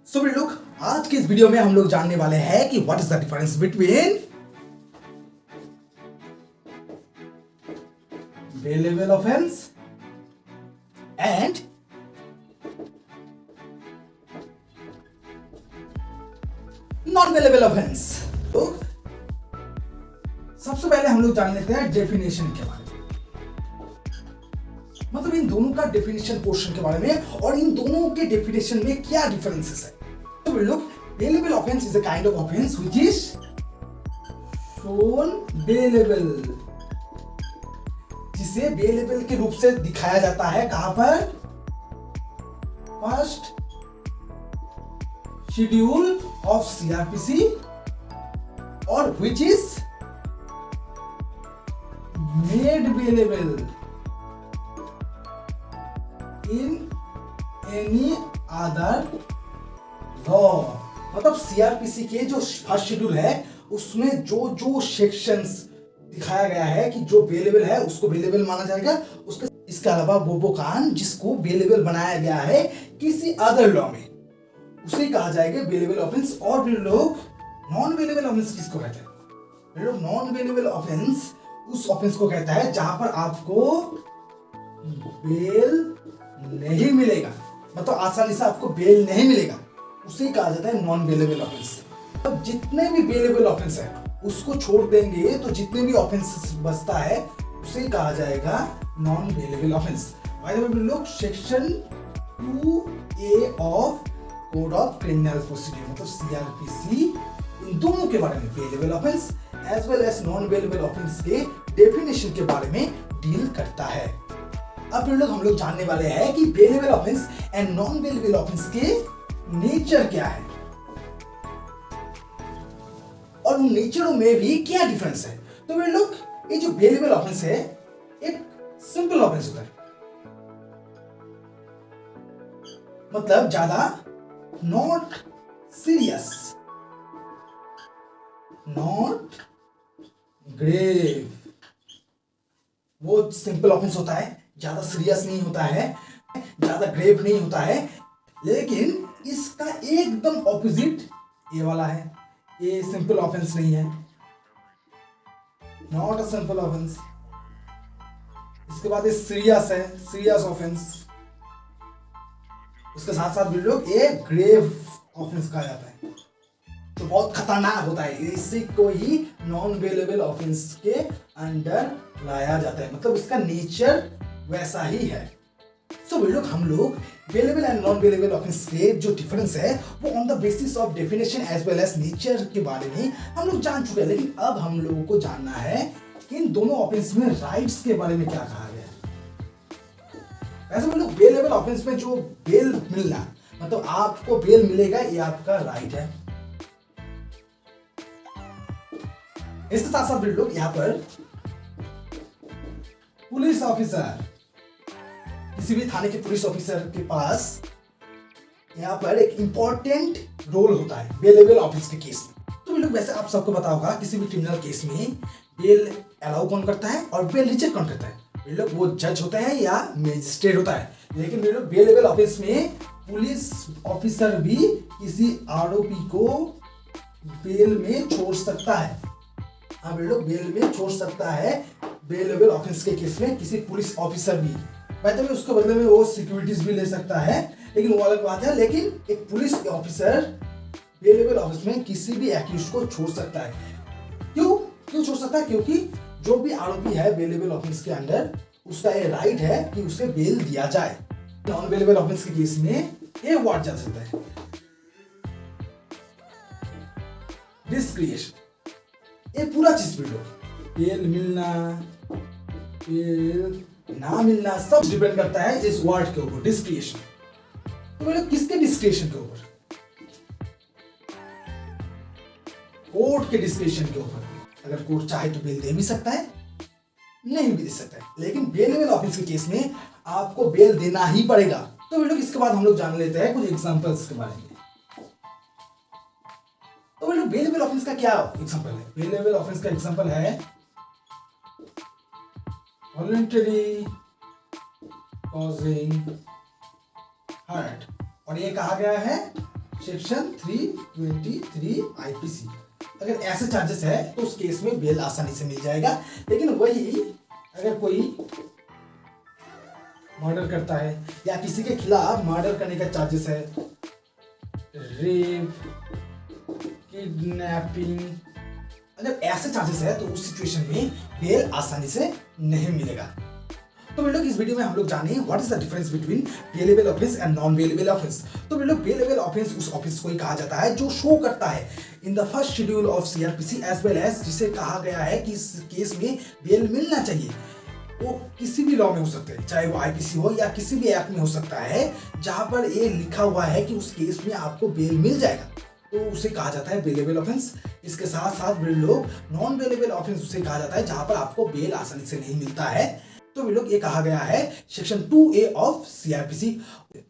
So we लोग आज के इस वीडियो में हम लोग जानने वाले हैं कि what is the difference between bailable offense and non bailable offense। तो सबसे पहले हम लोग जान लेते हैं डेफिनेशन के बारे में, मतलब इन दोनों का डेफिनेशन पोर्शन के बारे में और इन दोनों के डेफिनेशन में क्या डिफरेंसेस है। तो वी लोग bailable offense is a kind of offense which is shown bailable, जिसे बेलेबल के रूप से दिखाया जाता है कहां पर, फर्स्ट शेड्यूल ऑफ सीआरपीसी, और which is made bailable in any other law. मतलब सीआरपीसी के जो फर्स्ट शेड्यूल है उसमें जो जो सेक्शंस दिखाया गया है कि जो बेलेबल है उसको बेलेबल माना जाएगा, उसके इसके अलावा वो कान जिसको बेलेबल बनाया गया है किसी अदर लॉ में उसे कहा जाएगा बेलेबल ऑफेंस। और फिर लोग नॉन बेलेबल ऑफेंस किसको कहते हैं? फिर लोग नॉन बेलेबल ऑफेंस उस ऑफेंस को कहता है जहां पर आपको बेल नहीं मिलेगा, मतलब आसानी से आपको बेल नहीं मिलेगा, उसे कहा जाता है नॉन बेलेबल ऑफेंस। अब जितने भी बेलेबल ऑफेंस है उसको छोड़ देंगे तो जितने भी ऑफेंस बचता है उसे कहा जाएगा non bailable offence. By the way लोग section 2A of code of criminal procedure मतलब सीआरपीसी इन दोनों के बारे में bailable offence as well as non bailable offence के डेफिनेशन के बारे में डील करता है। अब हम लोग जानने वाले हैं कि bailable offence and non bailable offence के नेचर क्या है और उन नेचरों में भी क्या डिफरेंस है। तो वे लोग ये जो बेलेबल ऑफेंस है एक सिंपल ऑफेंस होता है, मतलब ज्यादा नॉट सीरियस, नॉट ग्रेव, वो सिंपल ऑफेंस होता है, ज्यादा सीरियस नहीं होता है, ज्यादा ग्रेव नहीं होता है। लेकिन इसका एकदम ऑपोजिट ये वाला है, ये सिंपल ऑफेंस नहीं है, नॉट अ सिंपल ऑफेंस। इसके बाद ये सीरियस है, सीरियस ऑफेंस। उसके साथ साथ भी लोग ये ग्रेव ऑफेंस कहा जाता है, तो बहुत खतरनाक होता है, इसी को ही नॉन बेलेबल ऑफेंस के अंडर लाया जाता है, मतलब इसका नेचर वैसा ही है। सो वी लोग हम लोग bailable and non bailable offence के जो डिफरेंस है वो on the basis of definition as well as nature के बारे में हम लोग जान चुके हैं। लेकिन अब हम लोगों को जानना है कि इन दोनों ऑफेंस में राइट्स के बारे में क्या कहा गया है। वैसे हम लोग बेलेबल ऑफेंस में जो बेल मिलना, मतलब आपको बेल मिलेगा, ये आपका राइट है। इसके साथ साथ लोग यहाँ पर पुलिस ऑफिसर, किसी भी थाने के पुलिस ऑफिसर के पास यहाँ पर एक इंपॉर्टेंट रोल होता है बेलेबल ऑफेंस के केस में। तो लोग वैसे आप सबको पता होगा किसी भी क्रिमिनल केस में बेल अलाउ कौन करता है और बेल रिजेक्ट कौन करता है? लोग वो जज होता है या मजिस्ट्रेट होता है। लेकिन लोग बेलेबल ऑफेंस में पुलिस ऑफिसर भी किसी आरोपी को बेल में छोड़ सकता है। अब लोग बेल में छोड़ सकता है बेलेबल ऑफेंस के केस में किसी पुलिस ऑफिसर भी, वैसे भी उसके बदले में वो सिक्योरिटीज भी ले सकता है, लेकिन वो अलग बात है। लेकिन एक पुलिस ऑफिसर बेलेबल ऑफेंस में किसी भी एक्यूज को छोड़ सकता है। क्यों छोड़ सकता है? क्योंकि जो भी आरोपी है बेलेबल ऑफेंस के अंडर उसका ये राइट है कि उसे बेल दिया जाए। नॉन बेलेबल ऑफेंस के केस में ये वर्ड जा सकता है डिस्क्रिएशन। ये पूरा चीज भी लो, बेल मिलना, बेल ना मिलना, सब डिपेंड करता है इस वर्ड के ऊपर, डिस्क्रिएशन। तो बोले किसके डिस्क्रिएशन के ऊपर? कोर्ट के डिस्क्रिएशन के ऊपर। अगर कोर्ट चाहे तो बेल दे भी सकता है, नहीं भी दे सकता है, लेकिन बेलेबल ऑफेंस के केस में आपको बेल देना ही पड़ेगा। तो लोग इसके बाद हम लोग जान लेते हैं कुछ एग्जांपल्स के बारे में। तो लोग बेलेबल ऑफेंस का क्या एग्जांपल है? बेलेबल ऑफेंस का एग्जांपल है वॉलंटरी कॉजिंग हर्ट, और ये कहा गया है सेक्शन 323 आईपीसी। अगर ऐसे चार्जेस है तो उस केस में बेल आसानी से मिल जाएगा। लेकिन वही अगर कोई मर्डर करता है या किसी के खिलाफ मर्डर करने का चार्जेस है, रेप, किडनैपिंग, अगर ऐसे चार्जेस है तो उस सिचुएशन में बेल आसानी से नहीं मिलेगा। तो वे लोग इस वीडियो में हम लोग जाने what is the difference between bailable offence and non bailable offence. तो वे लोग बेलेबल ऑफेंस उस ऑफेंस को ही कहा जाता है जो शो करता है in the first schedule of CrPC as well as, जिसे कहा गया है कि इस केस में बेल मिलना चाहिए। वो किसी भी लॉ में हो सकते हैं, चाहे वो आईपीसी हो या किसी भी एक्ट में हो सकता है जहां पर ये लिखा हुआ है कि उस केस में आपको बेल मिल जाएगा, तो उसे कहा जाता है बेलेबल ऑफेंस। इसके साथ साथ वे लोग नॉन बेलेबल ऑफेंस उसे कहा जाता है जहां पर आपको बेल आसानी से नहीं मिलता है। तो वे लोग ये कहा गया है सेक्शन 2A ऑफ सीआरपीसी।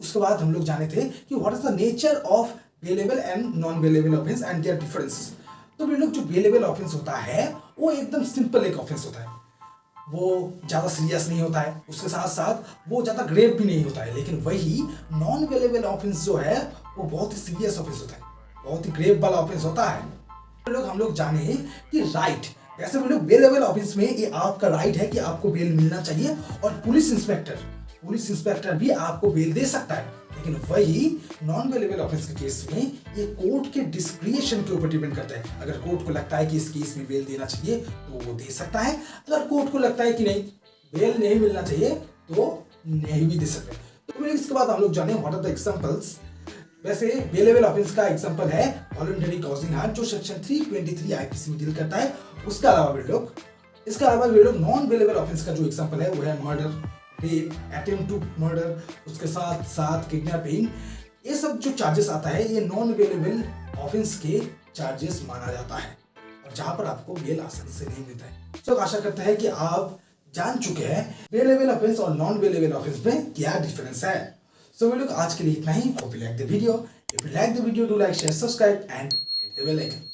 उसके बाद हम लोग जाने थे कि what is the nature of bailable and non bailable offence and there differences. तो वे लोग जो बेलेबल ऑफेंस होता है वो एकदम सिंपल एक ऑफेंस होता है, वो ज़्यादा सीरियस नहीं होता है, उसके साथ साथ वो ज़्यादा ग्रेव भी नहीं होता है। लेकिन वही नॉन बेलेबल ऑफेंस जो है वो बहुत ही सीरियस ऑफेंस होता है, बहुत ही ग्रेव वाला ऑफेंस होता है। हम लोग जाने कि राइट, वैसे हम लोग बेलेबल ऑफेंस में ये आपका राइट है कि आपको बेल मिलना चाहिए और पुलिस इंस्पेक्टर भी आपको बेल दे सकता है। लेकिन वही नॉन बेलेबल ऑफेंस के केस में ये कोर्ट के डिस्क्रिएशन के ऊपर डिपेंड करता है। अगर कोर्ट को लगता है कि इस केस में बेल देना चाहिए तो वो दे सकता है, अगर कोर्ट को लगता है कि नहीं बेल नहीं मिलना चाहिए तो नहीं भी दे सकते। तो इसके बाद हम लोग जाने व्हाट आर द एग्जांपल्स। वैसे बेलेबल ऑफेंस का एग्जांपल है वॉलंटरी कॉजिंग हार्म जो सेक्शन 323 आईपीसी में डील करता है। इसके अलावा वे लोग नॉन बेलेबल ऑफेंस का जो एग्जांपल है वो है murder, rape, attempt to murder, उसके साथ साथ किडनैपिंग। ये सब जो चार्जेस आता है ये नॉन बेलेबल ऑफेंस के चार्जेस माना जाता है और जहां पर आपको बेल आसानी से नहीं मिलता है। तो आशा करते हैं कि आप जान चुके हैं बेलेबल ऑफेंस और नॉन बेलेबल ऑफेंस में क्या डिफरेंस है। सो वे लोग आज के लिए इतना ही। Hope you like the video. If you like the video do like, share, subscribe and hit the bell icon.